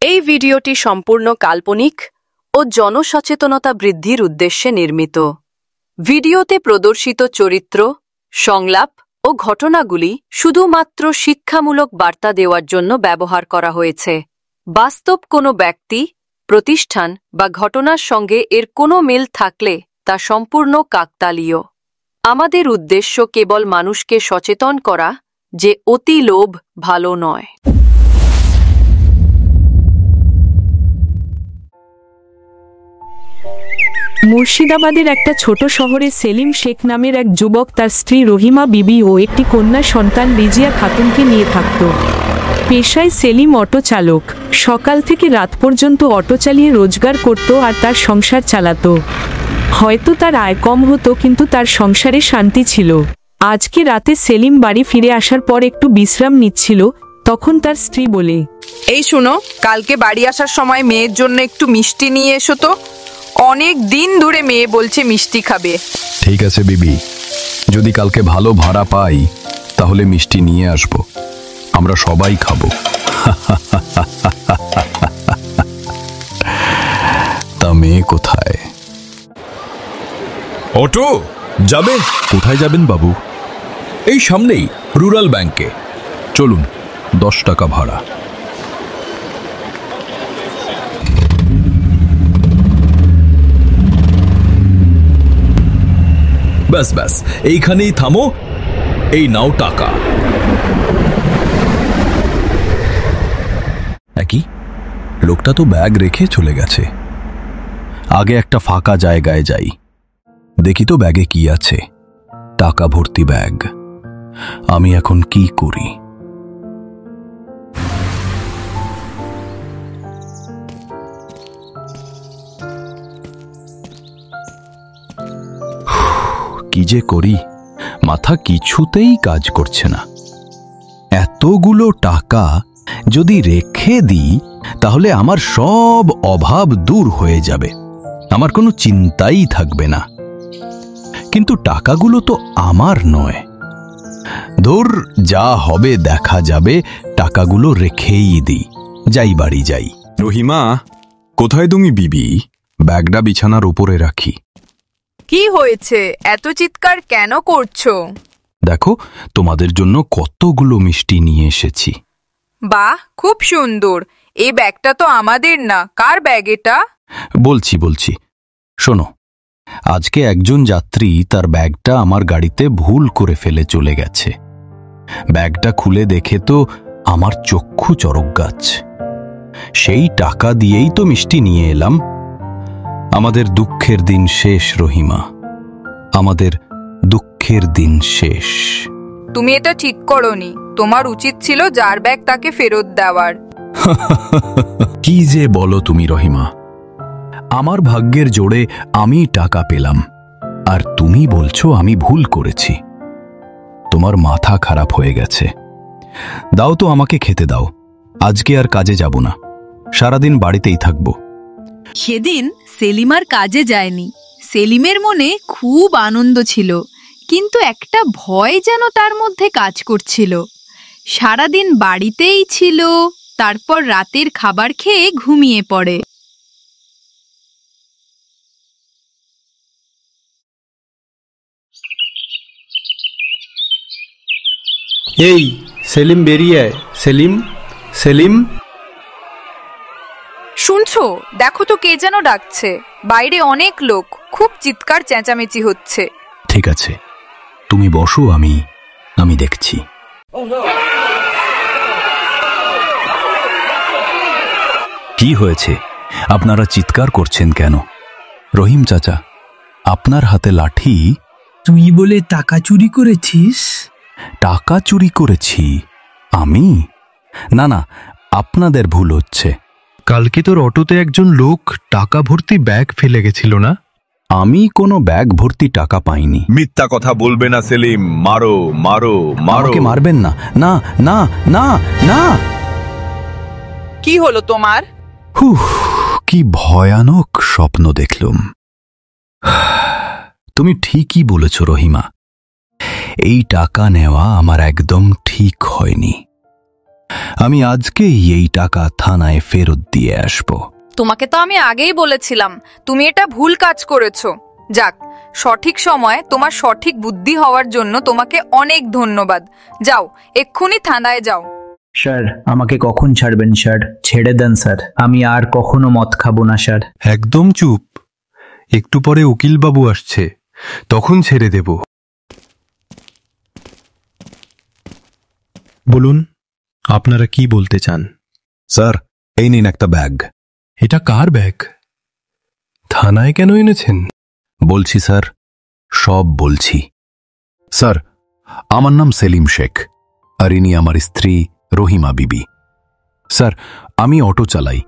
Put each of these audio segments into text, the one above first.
এই ভিডিওটি সম্পূর্ণ কাল্পনিক ও জনসচেতনতা বৃদ্ধির উদ্দেশ্যে নির্মিত। ভিডিওতে প্রদর্শিত চরিত্র, সংলাপ ও ঘটনাগুলি শুধুমাত্র শিক্ষামূলক বার্তা দেওয়ার জন্য ব্যবহার করা হয়েছে। বাস্তব কোনো ব্যক্তি, প্রতিষ্ঠান বা ঘটনার সঙ্গে এর কোনো মিল থাকলে তা সম্পূর্ণ কাকতালীয়। আমাদের উদ্দেশ্য কেবল মানুষকে সচেতন করা যে অতি লোভ ভালো নয়। মুর্শিদাবাদের একটা ছোট শহরে সেলিম শেখ নামের এক যুবক তার স্ত্রী রহিমা বিবি ও একটি কন্যা সন্তান রিজিয়া খাতুনকে নিয়ে থাকত। পেশায় সেলিম অটো চালক। সকাল থেকে রাত পর্যন্ত অটো চালিয়ে রোজগার করত আর তার সংসার চালাত। হয়তো তার আয় কম হতো, কিন্তু তার সংসারে শান্তি ছিল। আজকে রাতে সেলিম বাড়ি ফিরে আসার পর একটু বিশ্রাম নিচ্ছিল, তখন তার স্ত্রী বলে, এই শুনো, কালকে বাড়ি আসার সময় মেয়ের জন্য একটু মিষ্টি নিয়ে এসো তো। অনেক দিন ধরে মেয়ে বলছে মিষ্টি খাবে। ঠিক আছে বিবি, যদি কালকে ভালো ভাড়া পাই তাহলে মিষ্টি নিয়ে আসব, আমরা সবাই খাবো। তা মেয়ে কোথায়? অটো যাবে? কোথায় যাবেন বাবু? এই সামনেই রুরাল ব্যাংকে। চলুন, 10 টাকা ভাড়া। ব্যাস ব্যাস, এইখানেই থামো। এই নাও টাকা। একই লোকটা তো ব্যাগ রেখে চলে গেছে। আগে একটা ফাঁকা জায়গায় যাই, দেখি তো ব্যাগে কি আছে। টাকা ভর্তি ব্যাগ। আমি এখন কি করি? কি যে করি, মাথা কিছুতেই কাজ করছে না। এতগুলো টাকা যদি রেখে দিই তাহলে আমার সব অভাব দূর হয়ে যাবে, আমার কোনো চিন্তাই থাকবে না। কিন্তু টাকাগুলো তো আমার নয়। ধুর, যা হবে দেখা যাবে, টাকাগুলো রেখেই দিই। যাই, বাড়ি যাই। রহিমা, কোথায় তুমি বিবি? ব্যাগটা বিছানার উপরে রাখি। কি হয়েছে, এত চিৎকার কেন করছো? দেখো, তোমাদের জন্য কতগুলো মিষ্টি নিয়ে এসেছি। বাহ, খুব সুন্দর। এই ব্যাগটা তো আমাদের না। কার ব্যাগ এটা? বলছি শোনো, আজকে একজন যাত্রী তার ব্যাগটা আমার গাড়িতে ভুল করে ফেলে চলে গেছে। ব্যাগটা খুলে দেখে তো আমার চক্ষু চড়ক গাছ। সেই টাকা দিয়েই তো মিষ্টি নিয়ে এলাম। আমাদের দুঃখের দিন শেষ রহিমা, আমাদের দুঃখের দিন শেষ। তুমি এটা ঠিক করোনি। তোমার উচিত ছিল যার ব্যাগ তাকে ফেরত দেওয়ার। কি যে বলো তুমি রহিমা, আমার ভাগ্যের জোরে আমি টাকা পেলাম, আর তুমি বলছো আমি ভুল করেছি। তোমার মাথা খারাপ হয়ে গেছে। দাও তো, আমাকে খেতে দাও। আজকে আর কাজে যাব না, সারাদিন বাড়িতেই থাকবো। সেদিন সেলিম আর কাজে যায়নি। সেলিমের মনে খুব আনন্দ ছিল, কিন্তু একটা ভয় যেন তার মধ্যে কাজ করছিল। সারাদিন বাড়িতেই ছিল, তারপর রাতের খাবার খেয়ে ঘুমিয়ে পড়ে। এই সেলিম, বেরিয়ে আয়। সেলিম, সেলিম। শুনছো? দেখো তো কে যেন ডাকছে। বাইরে অনেক লোক, খুব চিৎকার চেঁচামেচি হচ্ছে। ঠিক আছে, তুমি বসো, আমি দেখছি। কি হয়েছে? আপনারা চিৎকার করছেন কেন? রহিম চাচা, আপনার হাতে লাঠি। তুই বলে টাকা চুরি করেছিস? টাকা চুরি করেছি আমি? না না, আপনাদের ভুল হচ্ছে। কালকে তোর অটোতে একজন লোক টাকা ভর্তি ব্যাগ ফেলে গেছিল না? আমি কোনো ব্যাগ ভর্তি টাকা পাইনি। মিথ্যা কথা বলবে না সেলিম। মারো মারো মারো। আমাকে মারবেন না। না না না না। কি হলো তোমার? কি ভয়ানক স্বপ্ন দেখলুম। তুমি ঠিকই বলেছ রহিমা, এই টাকা নেওয়া আমার একদম ঠিক হয়নি। আমি আজকেই এই টাকা থানায় ফেরত দিয়ে আসব। তোমাকে তো আমি আগেই বলেছিলাম তুমি এটা ভুল কাজ করেছো। যাক, সঠিক সময় তোমার সঠিক বুদ্ধি হওয়ার জন্য তোমাকে অনেক ধন্যবাদ। যাও, এক্ষুনি থানায় যাও। স্যার, আমাকে কখন ছাড়বেন স্যার? ছেড়ে দেন স্যার, আমি আর কখনো মদ খাবো না স্যার। একদম চুপ, একটু পরে উকিলবাবু আসছে, তখন ছেড়ে দেব। বলুন, আপনারা কি বলতে চান? স্যার, এই নিন একটা ব্যাগ। এটা কার ব্যাগ? থানায় কেন এনেছেন? বলছি স্যার, সব বলছি। স্যার, আমার নাম সেলিম শেখ, আর ইনি আমার স্ত্রী রহিমা বিবি। স্যার, আমি অটো চালাই।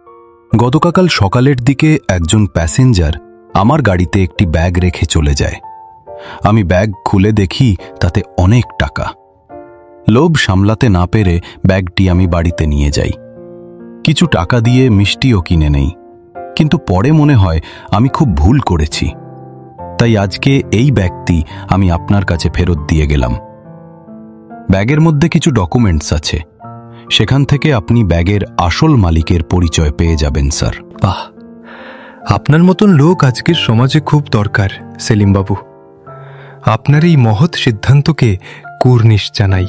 গতকাল সকালের দিকে একজন প্যাসেঞ্জার আমার গাড়িতে একটি ব্যাগ রেখে চলে যায়। আমি ব্যাগ খুলে দেখি তাতে অনেক টাকা। লোভ সামলাতে না পেরে ব্যাগটি আমি বাড়িতে নিয়ে যাই। কিছু টাকা দিয়ে মিষ্টিও কিনে নেই, কিন্তু পরে মনে হয় আমি খুব ভুল করেছি। তাই আজকে এই ব্যাগটি আমি আপনার কাছে ফেরত দিয়ে গেলাম। ব্যাগের মধ্যে কিছু ডকুমেন্টস আছে, সেখান থেকে আপনি ব্যাগের আসল মালিকের পরিচয় পেয়ে যাবেন স্যার। বাহ, আপনার মতন লোক আজকের সমাজে খুব দরকার সেলিমবাবু। আপনার এই মহৎ সিদ্ধান্তকে কুর্নিশ জানাই।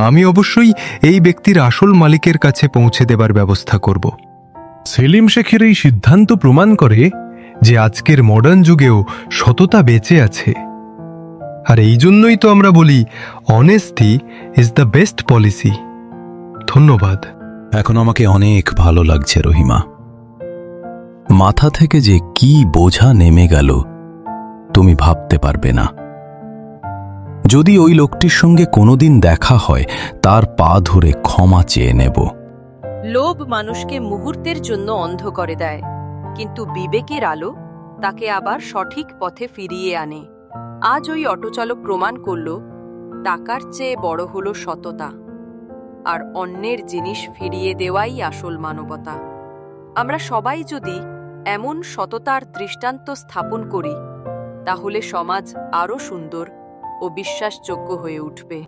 আমি অবশ্যই এই ব্যক্তির আসল মালিকের কাছে পৌঁছে দেবার ব্যবস্থা করব। সেলিম শেখের এই সিদ্ধান্ত প্রমাণ করে যে আজকের মডার্ন যুগেও সততা বেঁচে আছে। আর এই জন্যই তো আমরা বলি, honesty is the best policy. ধন্যবাদ। এখন আমাকে অনেক ভালো লাগছে রহিমা। মাথা থেকে যে কি বোঝা নেমে গেল তুমি ভাবতে পারবে না। যদি ওই লোকটির সঙ্গে কোনোদিন দেখা হয়, তার পা ধরে ক্ষমা চেয়ে নেব। লোভ মানুষকে মুহূর্তের জন্য অন্ধ করে দেয়, কিন্তু বিবেকের আলো তাকে আবার সঠিক পথে ফিরিয়ে আনে। আজ ওই অটোচালক প্রমাণ করল, টাকার চেয়ে বড় হলো সততা, আর অন্যের জিনিস ফিরিয়ে দেওয়াই আসল মানবতা। আমরা সবাই যদি এমন সততার দৃষ্টান্ত স্থাপন করি, তাহলে সমাজ আরও সুন্দর ও বিশ্বাসযোগ্য হয়ে উঠবে।